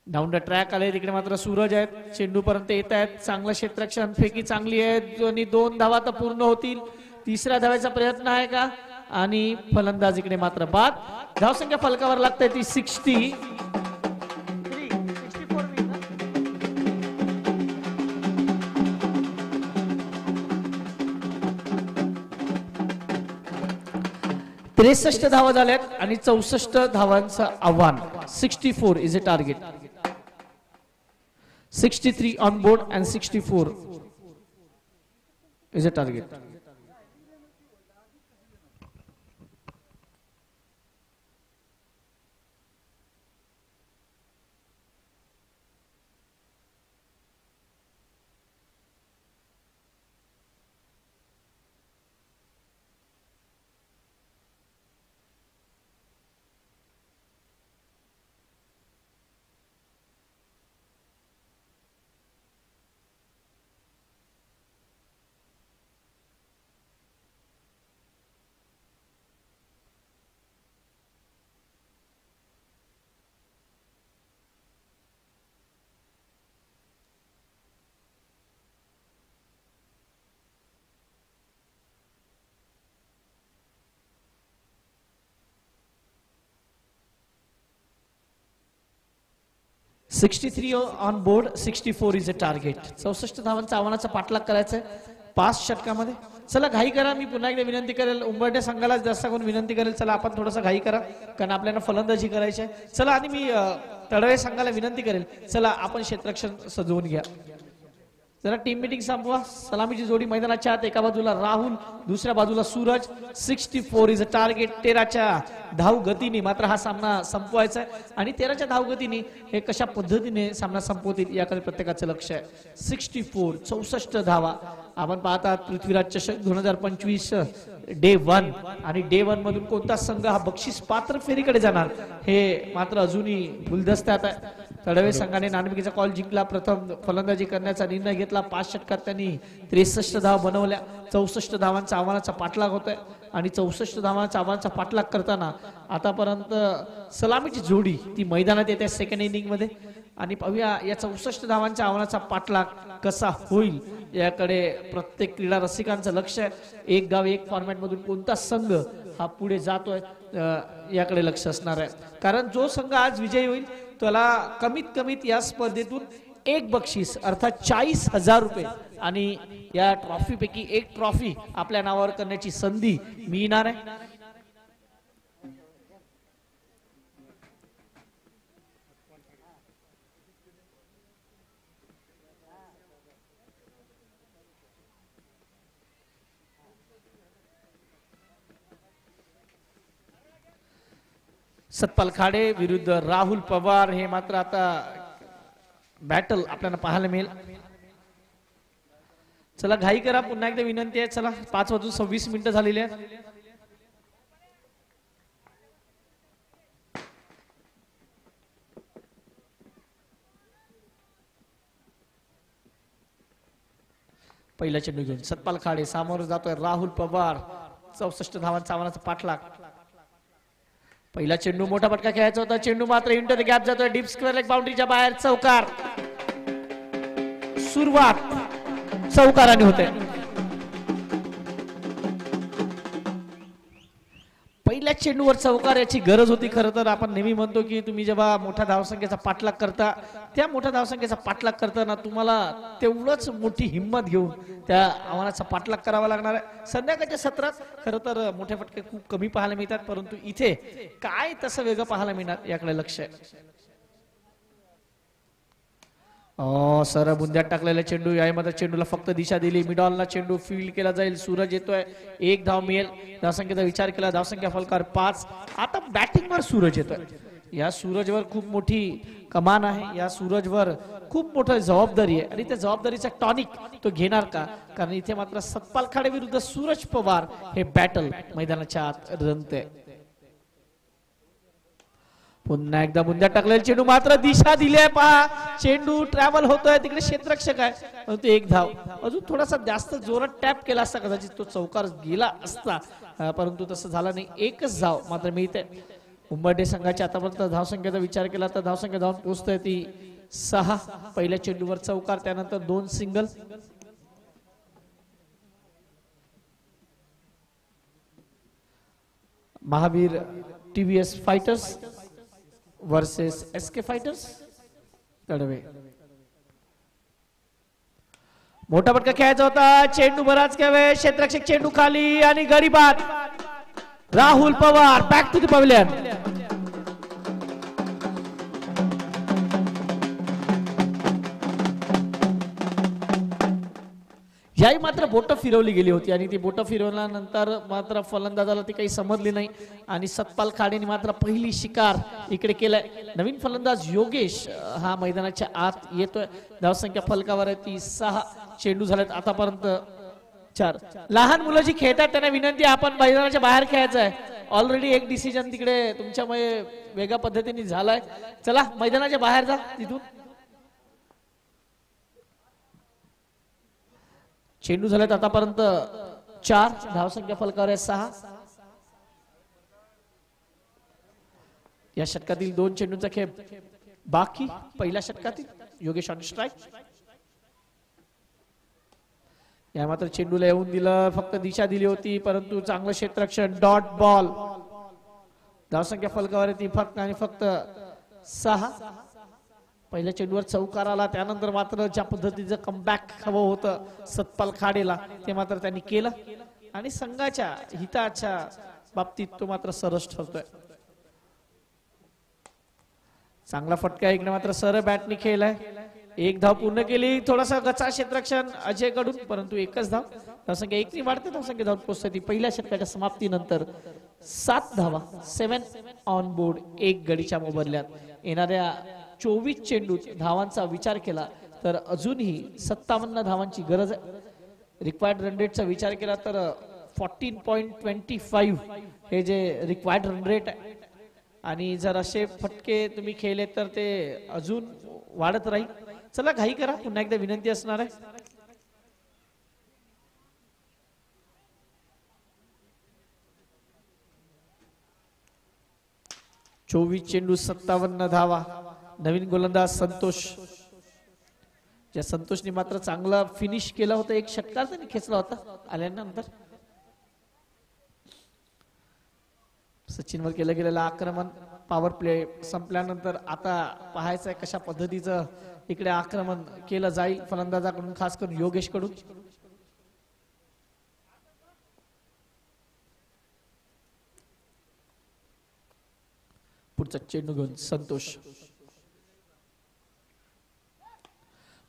Down the track आले. तिकडे मात्र सूरज आहेत, चेंडू पर्यंत येत आहेत. चांगलं क्षेत्ररक्षण, फेकी चांगली आहे आणि 2 धावा तर पूर्ण होतील. 3ऱ्या धाव्याचा प्रयत्न आहे का, आणि फलंदाज इकडे मात्र बाद. धावसंख्या फलकावर लागते ती 60. त्रेसष्ट धावा झाल्यात आणि 64 धावांचं आव्हान. 64 is a target. 63 on board and 64 is a target. 63 on board, 64 is a target. 64 धावांचा आव्हानाचा पाठलाग करायचा आहे 5 षटकामध्ये. चला घाई करा, मी पुन्हा एकदा विनंती करेल, उंबरठे संघाला जास्त करून विनंती करेल, चला आपण थोडासा घाई करा कारण आपल्याला फलंदाजी करायची आहे. चला, आणि मी तडवे संघाला विनंती करेल, चला आपण क्षेत्ररक्षण सजवून घ्या. जरा टीम मीटिंग संपवा. सलामीची जोडी मैदानाच्या आत, एका बाजूला राहुल, दुसऱ्या बाजूला सूरज. 64 is a target. 13च्या धाव गतीने मात्र हा सामना संपवायचा आहे आणि 13च्या धाव गतीने हे कशा पद्धतीने सामना संपवतील याकडे प्रत्येकाचं लक्ष आहे. 64 64 धावा आपण पाहतात. पृथ्वीराज चषक 2025 डे 1 आणि डे 1 मधून कोणता संघ हा बक्षीस पात्र फेरीकडे जाणार हे मात्र अजूनही गुलदस्त्यात आहे. तडवे संघाने नाणेफेकीचा कॉल जिंकला, प्रथम फलंदाजी करण्याचा निर्णय घेतला. 5 षटकात त्यांनी 63 धावा बनवल्या. 64 धावांचा आव्हानाचा पाठलाग होतोय आणि 64 धावांचा आव्हानाचा पाठलाग करताना आतापर्यंत सलामीची जोडी ती मैदानात येते सेकंड इनिंग मध्ये. आणि पाहूया या 64 धावांच्या आव्हानाचा पाठलाग कसा होईल याकडे प्रत्येक क्रीडा रसिकांचं लक्ष आहे. एक गाव एक फॉर्मॅट मधून कोणता संघ हा पुढे जातोय याकडे लक्ष असणार आहे. कारण जो संघ आज विजयी होईल त्याला कमीत कमीत या स्पर्धेतून एक बक्षीस अर्थात 40,000 रुपये आणि या ट्रॉफी पैकी एक ट्रॉफी आपल्या नावावर करण्याची संधी मिळणार आहे. सतपाल खाडे विरुद्ध राहुल पवार हे मात्र आता बॅटल आपल्याला पाहायला मिळेल. चला घाई करा, पुन्हा एकदा विनंती आहे. चला 5:26 झालेले आहेत. पहिला चेंडू घेऊन सतपाल खाडे सामोरं जातोय राहुल पवार. 64 धावांचा आव्हानाचा पाठलाग. पहिला चेंडू मोठा फटका खेळायचा होता, चेंडू मात्र इंटर द गॅप जातोय डीप स्क्वेअर लेग बाउंड्रीच्या बाहेर. चौकार. सुरुवात चौकाराने होते. पहिल्या चेंडूवर चौकार याची गरज होती. खरं तर आपण नेहमी म्हणतो की तुम्ही जेव्हा मोठ्या धावसंख्येचा पाठलाग करता त्या मोठ्या धावसंख्येचा पाठलाग करताना तुम्हाला तेवढंच मोठी हिंमत घेऊन त्या आव्हानाचा पाठलाग करावा लागणार आहे. संध्याकाळच्या सत्रात खरं तर मोठे फटके खूप कमी पाहायला मिळतात, परंतु इथे काय तसं वेगळं पाहायला मिळणार याकडे लक्ष आहे. सर बुंद्यात टाकलेला चेंडू, यामध्ये चेंडूला फक्त दिशा दिली. मिडॉलला चेंडू फील्ड केला जाईल. सूरज येतोय, एक धाव मिळेल. धावसंख्येचा विचार केला, धावसंख्या फलकार 5. आता बॅटिंगवर सूरज येतोय. या सूरजवर खूप मोठी कमान आहे, या सूरजवर खूप मोठी जबाबदारी आहे आणि त्या जबाबदारीचा टॉनिक तो घेणार का? कारण इथे मात्र सतपाल खाडे विरुद्ध सूरज पवार हे बॅटल मैदानाच्या आत रंगते. पुन्हा एकदा बुंद्यात टाकलेला चेंडू, मात्र दिशा दिली आहे. पहा चेंडू ट्रॅव्हल होतोय, तिकडे क्षेत्ररक्षक आहे, परंतु एक धाव. अजून थोडासा जास्त जोरात टॅप केला असता कदाचित तो चौकार गेला असता, परंतु तसं झालं नाही. एकच धाव मात्र मिळते. उंबरठे संघाच्या आतापर्यंत धावसंख्येचा विचार केला तर धावसंख्या जाऊन पोहोचतोय ती 6. पहिल्या चेंडूवर चौकार, त्यानंतर 2 single. Mahavir TVS fighters versus SK fighters Tadve. मोठा फटका खेळायचा होता, चेंडू बराच वेळ क्षेत्ररक्षक, चेंडू खाली आणि गडी बाद. Rahul Pawar back to the pavilion. याही मात्र बोटं फिरवली गेली होती आणि ती बोटं फिरवल्यानंतर मात्र फलंदाजाला ती काही समजली नाही आणि सतपाल खाडेने मात्र पहिली शिकार इकडे केलाय. नवीन फलंदाज योगेश हा मैदानाच्या आत येतोय. धावसंख्या फलकावर आहे ती 6. चेंडू झालेत आतापर्यंत 4. लहान मुलं जी खेळतात त्यांना विनंती, आपण मैदानाच्या बाहेर खेळायचं आहे. ऑलरेडी एक डिसिजन तिकडे तुमच्यामुळे वेगळ्या पद्धतीने झालाय. चला मैदानाच्या बाहेर जा तिथून. चेंडू झालेत आतापर्यंत 4. धावसंख्या फलकावर आहे 6. या षटकातील 2 चेंडूंचा खेळ बाकी. पहिल्या षटकातील योगेश ऑन स्ट्राईक. या मात्र चेंडूला येऊन दिलं, फक्त दिशा दिली होती, परंतु चांगलं क्षेत्ररक्षण. Dot ball. धावसंख्या फलकावर ती फक्त आणि फक्त 6. पहिल्या चेंडूवर चौकार आला, त्यानंतर मात्र ज्या पद्धतीचं कमबॅक हवं होतं सतपाल खाडेला ते मात्र त्यांनी केलं आणि संघाच्या हिताच्या बाबतीत तो मात्र सरस ठरतोय. चांगला फटका इकडे मात्र सरळ बॅटने खेळलाय. एक धाव पूर्ण केली, थोडासा गचा क्षेत्ररक्षण अजय कडून, परंतु एकच धाव. धावसंख्या 1 वाढते, धावसंख्या धाव पोहोचते पहिल्या षटकाच्या समाप्तीनंतर 7 धावा, 7 ऑन बोर्ड, 1 गडीच्या मोबदल्यात. येणाऱ्या 24 चेंडूत धावांचा विचार केला तर अजूनही 57 धावांची गरज आहे. रिक्वायर्ड रन रेटचा विचार केला तर 14.25 हे जे रिक्वायर्ड रन रेट आहे आणि जर असे फटके तुम्ही खेळले तर ते अजून वाढत राहील. चला घाई करा, पुन्हा एकदा विनंती असणार आहे. चोवीस चेंडू 57 धावा. नवीन गोलंदाज संतोष, ज्या संतोषने मात्र चांगला फिनिश केला होता, एक षटकार त्यांनी खेचला होता आल्यानंतर. सचिनवर केलं गेलेलं आक्रमण पॉवर प्ले संपल्यानंतर आता पाहायचं आहे कशा पद्धतीचं इकडे आक्रमण केलं जाईल फलंदाजाकडून, खास करून योगेश कडून. पुढचा चेंडू घेऊन संतोष.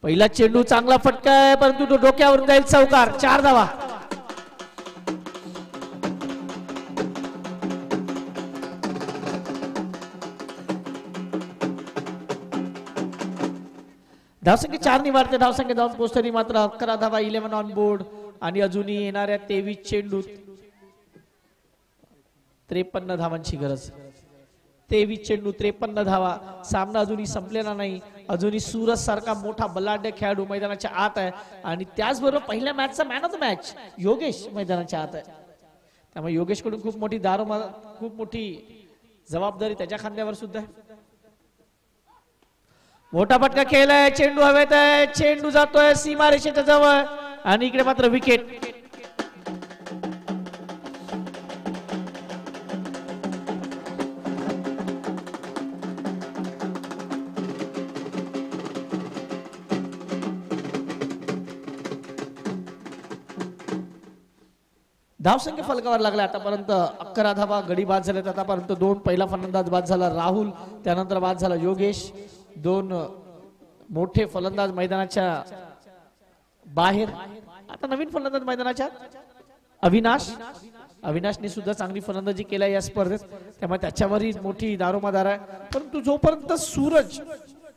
पहिला चेंडू चांगला फटका आहे, परंतु तो डोक्यावरून जाईल, चौकार. 4 धावा. धावसंख्या 4 वाढते, धावसंख्या धावून पोहोचतरी मात्र 11 धावा, 11 ऑन बोर्ड आणि अजूनही येणाऱ्या 23 चेंडूत 53 धावांची गरज. 23 चेंडू 53 धावा. सामना अजूनही संपलेला नाही. अजूनही सूरज सारखा मोठा बलाढ्य खेळाडू मैदानाच्या आत आहे आणि त्याचबरोबर पहिल्या मॅचचा man of the match Yogesh मैदानाच्या आत आहे. त्यामुळे योगेश कडून खूप मोठी जबाबदारी त्याच्या खांद्यावर सुद्धा आहे. मोठा फटका खेळलाय, चेंडू हवेत आहे, चेंडू जातोय सीमारेषेच्या जवळ आणि इकडे मात्र विकेट. धावसंख्या फलकावर लागला. आतापर्यंत 11 धावा, गडी बाद झाल्यात. आतापर्यंत 2 पहिला फलंदाज बाद झाला राहुल, त्यानंतर बाद झाला योगेश. 2 मोठे फलंदाज मैदानाच्या बाहेर. आता नवीन फलंदाज मैदानाच्या अविनाशने सुद्धा चांगली फलंदाजी केल्या या स्पर्धेत, त्यामुळे त्याच्यावरही मोठी दारोमदार आहे. परंतु जोपर्यंत सूरज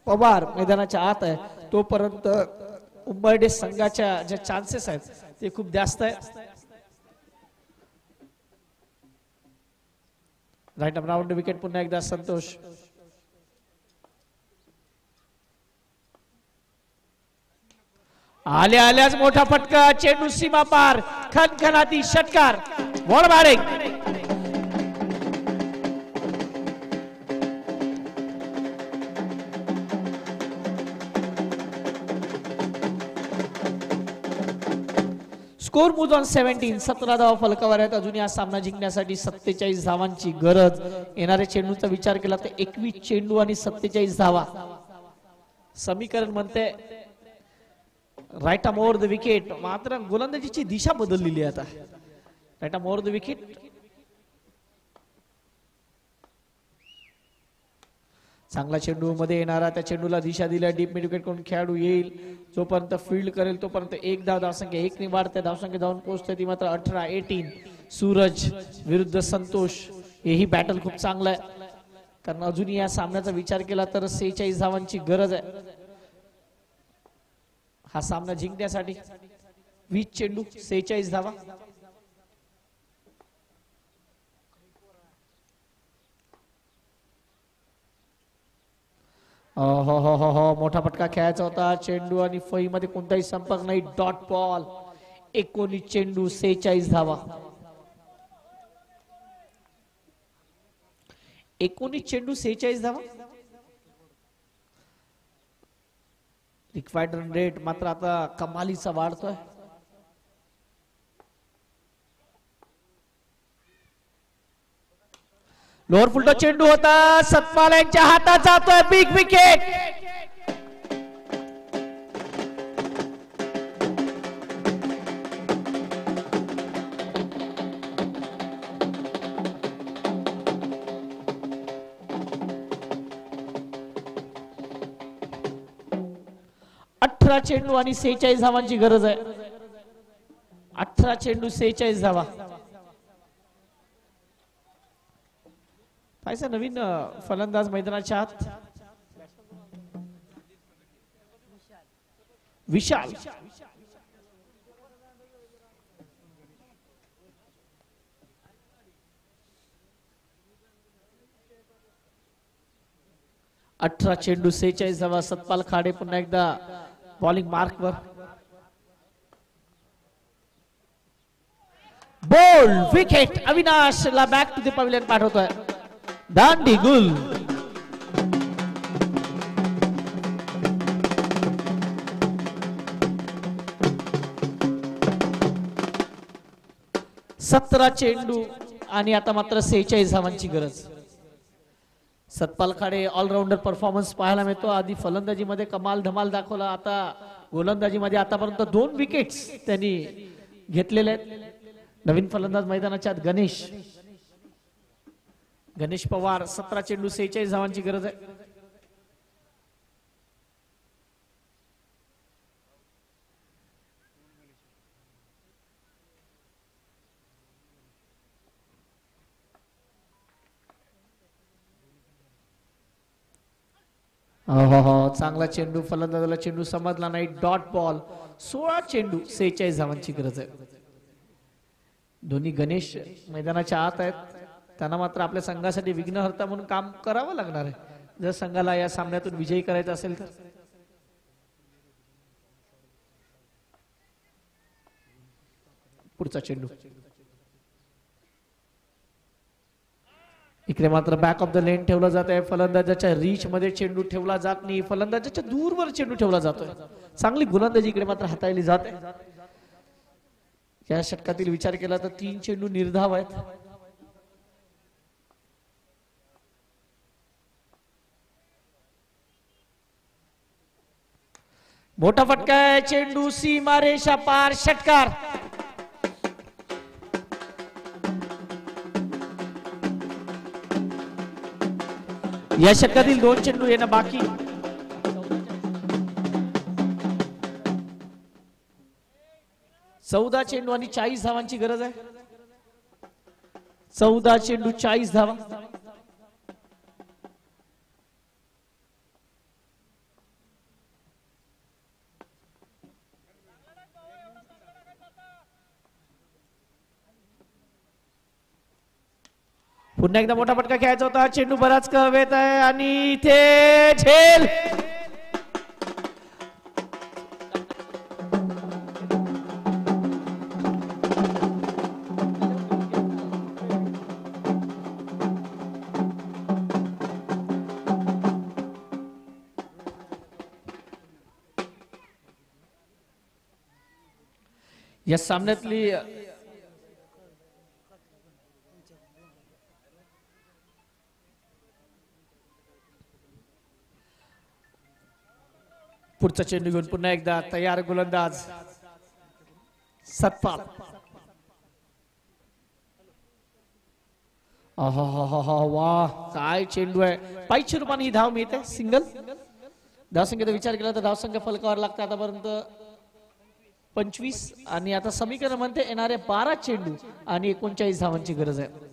पवार मैदानाच्या आत आहे तोपर्यंत उंबरडे संघाच्या ज्या चान्सेस आहेत ते खूप जास्त आहेत. राईट राऊंड विकेट पुन्हा एकदा संतोष. आल्याच मोठा फटका, चेंडू सीमा पार, खनखनाती षटकार, ball batting. Score moves on 17. 17 धावा फलकावर आहेत. अजून या सामना जिंकण्यासाठी 47 धावांची गरज. येणाऱ्या चेंडूचा विचार केला तर 21 चेंडू आणि 47 धावा. समीकरण म्हणते right arm over the wicket. मात्र गोलंदाजीची दिशा बदललेली आहे आता. Right arm over the wicket. चांगला चेंडू मध्ये येणारा, त्या चेंडूला दिशा दिल्या. डीप मिड विकेट कडून खेळाडू येईल, जोपर्यंत फील्ड करेल तोपर्यंत 1 धाव. धावसंख्या 1 वाढते, धावसंख्या धावून पोहोचते ती मात्र 18. सूरज विरुद्ध संतोष. हेही बॅटल खूप चांगलं आहे, कारण अजूनही या सामन्याचा विचार केला तर 46 धावांची गरज आहे हा सामना जिंकण्यासाठी. 20 चेंडू 46 धावा. हो मोठा फटका खेळायचा होता. चेंडू आणि फळी मध्ये कोणताही संपर्क नाही. Dot ball. 19 चेंडू 46 धावा. 19 चेंडू 46 धावा. रिक्वायर्ड रन रेट मात्र आता कमालीचा वाढतोय. लोअर फुलटो चेंडू होता, सतपाल यांच्या हातात जातोय. Big wicket. 18 चेंडू आणि 46 धावांची गरज आहे. 18 चेंडू 46 धावा. पाहिजे नवीन फलंदाज मैदानाच्या आत विशाल. अठरा चेंडू 46 धावा. सतपाल खाडे पुन्हा एकदा बॉलिंग मार्क वर. Bowled wicket. अविनाशला बॅक टू द पवेलियन पाठवतोय. दांडी गुल. सतरा चेंडू आणि आता मात्र 46 धावांची गरज. सतपाल खाडे ऑलराऊंडर परफॉर्मन्स पाहायला मिळतो. आधी फलंदाजीमध्ये कमाल धमाल दाखवला. आता गोलंदाजीमध्ये आतापर्यंत 2 विकेट्स त्यांनी घेतलेले आहेत. नवीन फलंदाज मैदानाच्या आत गणेश पवार. 17 चेंडू 46 धावांची गरज आहे. चांगला चेंडू. फलंदाजाला चेंडू समजला नाही. Dot ball. 16 चेंडू 46 धावांची गरज आहे. दोन्ही गणेश मैदानाच्या आत आहेत. त्यांना मात्र आपल्या संघासाठी विघ्नहर्ता म्हणून काम करावं लागणार आहे जर संघाला या सामन्यातून विजयी करायचा असेल तर. पुढचा चेंडू इकडे मात्र बॅक ऑफ द लेन ठेवला जात आहे. फलंदाजाच्या रीच मध्ये चेंडू ठेवला जात नाही. फलंदाजाच्या दूरवर चेंडू ठेवला जातोय. चांगली गोलंदाजी इकडे मात्र हाताळली जाते. या षटकातील विचार केला तर 3 चेंडू निर्धाव आहेत. मोठा फटका आहे. चेंडू सीमारेषा पार. षटकार. या षटकातील 2 चेंडू येणं बाकी. चौदा चेंडू आणि 40 धावांची गरज आहे. 14 चेंडू 40 धावा. पुन्हा एकदा मोठा फटका खेळायचा होता. चेंडू बराच हवेत आहे आणि इथे झेल. या सामन्यातली पुढचा चेंडू घेऊन पुन्हा एकदा तयार गोलंदाज सतपाल. वाह काय चेंडू आहे. 500 रुपयांनी ही धाव मिळते. सिंगल. धावसंख्येचा विचार केला तर धावसंख्या फलकावर लागते आतापर्यंत 25 आणि आता समीकरण म्हणते येणारे 12 चेंडू आणि 39 धावांची गरज आहे.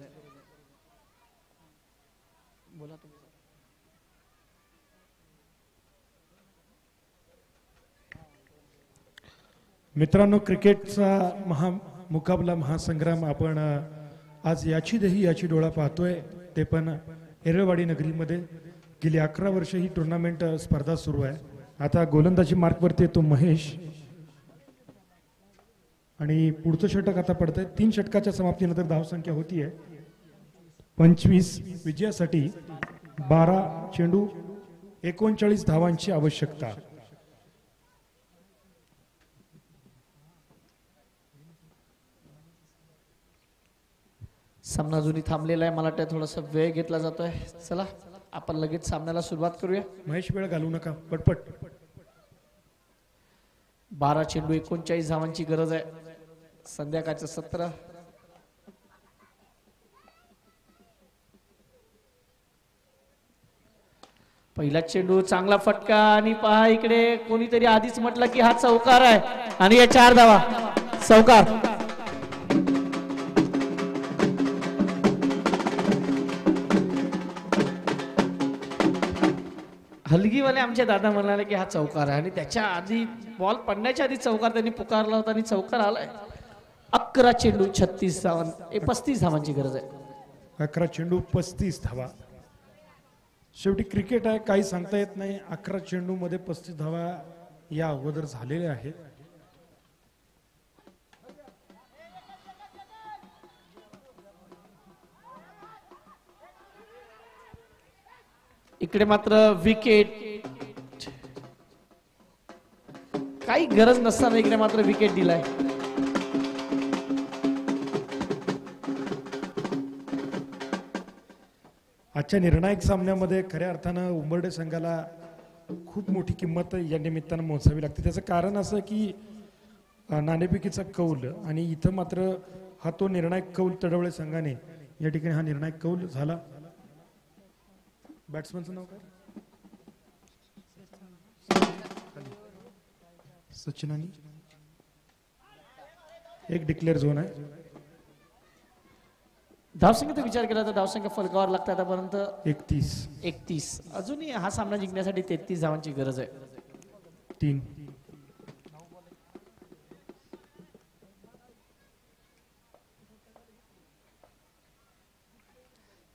मित्रांनो, क्रिकेटचा मुकाबला महासंग्राम आपण आज याची दही याची डोळा पाहतोय. ते पण एरळवाडी नगरीमध्ये गेली 11 वर्ष ही टुर्नामेंट स्पर्धा सुरू आहे. आता गोलंदाजी मार्कवरती येतो महेश आणि पुढचं षटक आता पडतंय. 3 षटकाच्या समाप्तीनंतर धावसंख्या होतीये 25. विजयासाठी 12 चेंडू 39 धावांची आवश्यकता. सामना अजूनही थांबलेला आहे. मला वाटतं थोडासा वेळ घेतला जातोय. चला आपण लगेच सामन्याला सुरुवात करूया. महेश वेळ घालू नका. पटपट. 12 चेंडू 39 धावांची गरज आहे. संध्याकाळचं सत्र. पहिला चेंडू चांगला फटका आणि पहा इकडे कोणीतरी आधीच म्हटलं की हा चौकार आहे आणि या 4 धावा. चौकार. हलगीवाले आमचे दादा म्हणाले की हा चौकार आहे आणि त्याच्या आधी बॉल पडण्याच्या आधी चौकार त्यांनी पुकारला होता आणि चौकार आलाय. 11 चेंडू 36 धावा 35 धावांची गरज आहे. 11 चेंडू 35 धावा. शेवटी क्रिकेट आहे, काही सांगता येत नाही. 11 चेंडू मध्ये 35 धावा या अगोदर झालेल्या आहेत. इकडे मात्र विकेट, काही गरज नसताना इकडे मात्र विकेट दिलाय. आजच्या निर्णायक सामन्यामध्ये खऱ्या अर्थानं उंबरडे संघाला खूप मोठी किंमत या निमित्तानं मोजावी लागते. त्याचं कारण असं की नाणेफेकीचा कौल आणि इथं मात्र हा तो निर्णायक कौल तडवळे संघाने या ठिकाणी हा निर्णायक कौल झाला. बॅट्समनचं नाव काय? सचिनानी. एक डिक्लेअर झोन आहे. धावसंख्येचा विचार केला तर धावसंख्या फलकावर लागतात आतापर्यंत 31. अजूनही हा सामना जिंकण्यासाठी 33 धावांची गरज आहे. 3.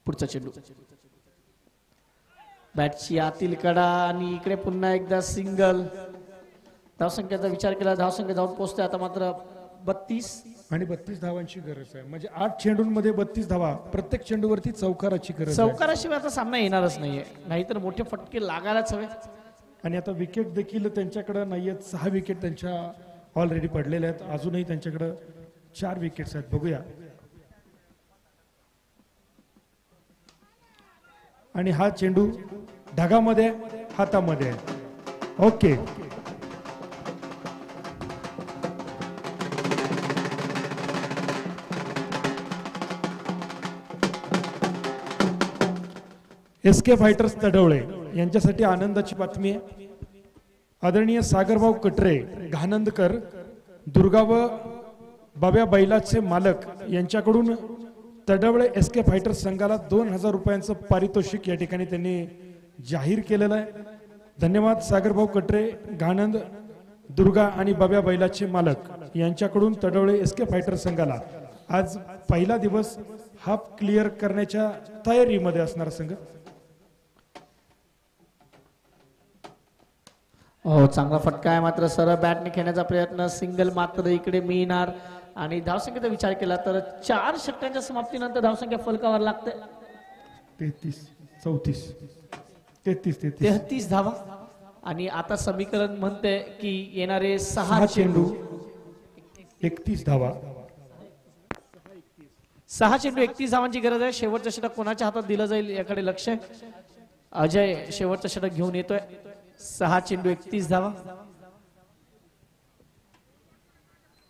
पुढचा चेंडू बॅटची आतील कडा आणि इकडे पुन्हा एकदा सिंगल. धावसंख्येचा विचार केला, धावसंख्या जाऊन पोहोचते आता मात्र 32 आणि 32 धावांची गरज आहे. म्हणजे 8 चेंडूंमध्ये 32 धावा. प्रत्येक चेंडूवरती चौकाराची गरज आहे. चौकाराशिवाय आता सामना येणारच नाहीये, नाहीतर मोठे फटके लागायलाच हवे. आणि आता विकेट देखील त्यांच्याकडे नाहीयेत. 6 विकेट त्यांच्या ऑलरेडी पडलेल्या आहेत. अजूनही त्यांच्याकडे 4 विकेट्स आहेत. बघूया. आणि हा चेंडू ढगामध्ये हातामध्ये आहे. ओके. एसके फायटर्स तडवळे यांच्यासाठी आनंदाची बातमी आहे. आदरणीय सागरभाऊ कटरे घानंदकर दुर्गा व बाब्या बैलाचे मालक यांच्याकडून तडवळे एसके फायटर्स संघाला 2000 रुपयांचं पारितोषिक या ठिकाणी त्यांनी जाहीर केलेलं आहे. धन्यवाद सागरभाऊ कटरे, घानंद, दुर्गा आणि बाब्या बैलाचे मालक यांच्याकडून तडवळे एसके फायटर्स संघाला आज पहिला दिवस हाफ क्लिअर करण्याच्या तयारीमध्ये असणारा संघ. हो, चांगला फटका आहे मात्र सरळ बॅटने खेळण्याचा प्रयत्न. सिंगल मात्र इकडे मिळणार आणि धावसंख्येचा विचार केला तर 4 षटकांच्या समाप्तीनंतर धावसंख्या फलकावर लागते 33 धावा. आणि आता समीकरण म्हणते की येणारे 6 चेंडू 31 धावा. 6 चेंडू 31 धावांची गरज आहे. शेवटचं षटक कोणाच्या हातात दिलं जाईल याकडे लक्ष आहे. अजय शेवटचं षटक घेऊन येतोय. 6 चेंडू 31 धावा.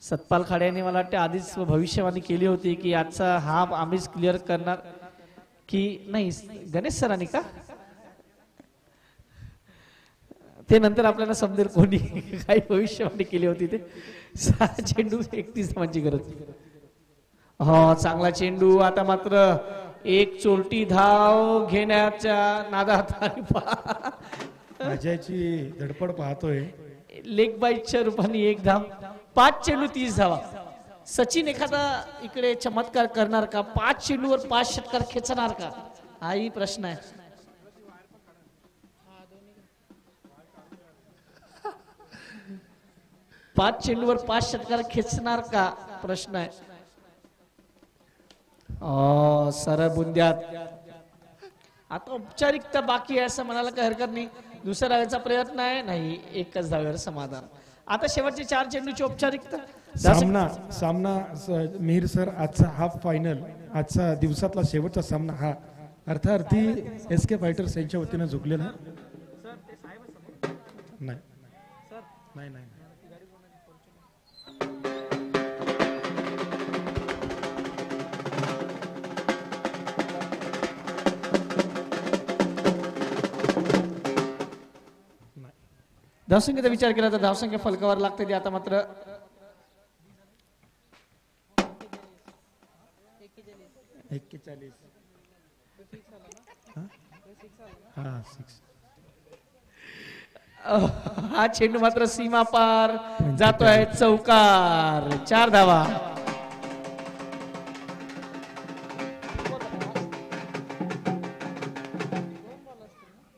सतपाल खाड्याने मला वाटते आधीच भविष्यवाणी केली होती की आजचा हा आम्हीच क्लिअर करणार की नाही. गणेश सरांनी का ते नंतर आपल्याला समजेल कोणी काही भविष्यवाणी केली होती ते. 6 चेंडू 31 धावांची गरज. हो, चांगला चेंडू. आता मात्र एक चोलटी धाव घेण्याच्या नादात अजयची धडपड पाहतोय. लेग बाईटच्या रूपाने 1 धाव. 5 चेंडू 30 धावा. सचिन एखादा इकडे चमत्कार करणार का? 5 चेंडूवर 5 षटकार खेचणार का? हाही प्रश्न आहे. पाच चेंडूवर 5 षटकार खेचणार का प्रश्न आहे. सरळ बुंद्यात. आता औपचारिकता बाकी आहे असं म्हणायला काही हरकत नाही. दुसऱ्या डावाचा प्रयत्न आहे, नाही एकच धाव्यावर समाधान. आता शेवटचे 4 चेंडूची औपचारिकता. सामना मिहिर सर, आजचा हाफ फायनल, आजचा दिवसातला शेवटचा सामना हा अर्थार्थी एसके फायटर्स यांच्या वतीनं झुकलेला नाही. धावसंख्येचा विचार केला तर धावसंख्या फलकावर लागते ती आता मात्र 41. हा 6. हा चेंडू मात्र सीमा पार जातोय चौकार 4 धावा.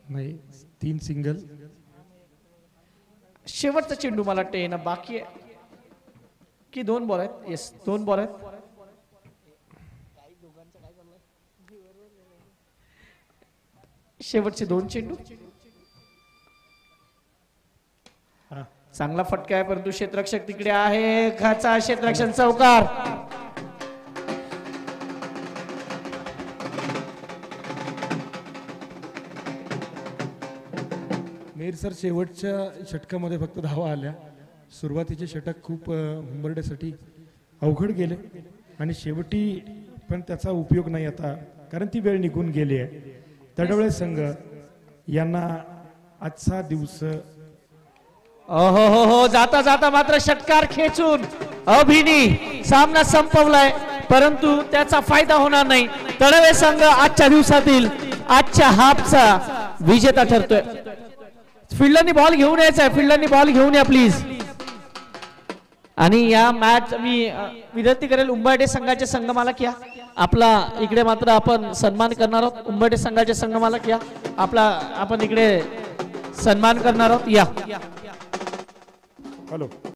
नाही 3 सिंगल. शेवटचा चेंडू मला वाटतं येणं बाकी आहे की 2 बॉल आहेत. येस 2 बॉल आहेत. शेवटचे 2 चेंडू. चांगला फटका आहे परंतु क्षेत्ररक्षक तिकडे आहे. खाचा क्षेत्ररक्षण चौकार. मेहर सर शेवटच्या षटकामध्ये फक्त धावा आल्या. सुरुवातीचे षटक खूप हुंबर्डेसाठी अवघड गेले आणि शेवटी पण त्याचा उपयोग नाही आता कारण ती वेळ निघून गेली आहे. तडवळे संघ यांना आजचा दिवस हो जाता जाता मात्र षटकार खेचून अभिनी सामना संपवलाय परंतु त्याचा फायदा होणार नाही. तडवे संघ आजच्या दिवसातील आजच्या हाफचा विजेता ठरतोय. फिल्डरनी बॉल घेऊन यायचा आहे. फिल्डरनी बॉल घेऊन या प्लीज. आणि या मॅच मी विनंती करेल उंबरठे संघाचे संघमालक या आपला इकडे मात्र आपण सन्मान करणार आहोत. उंबरठे संघाचे संघमालक या आपला आपण इकडे सन्मान करणार आहोत. या हॅलो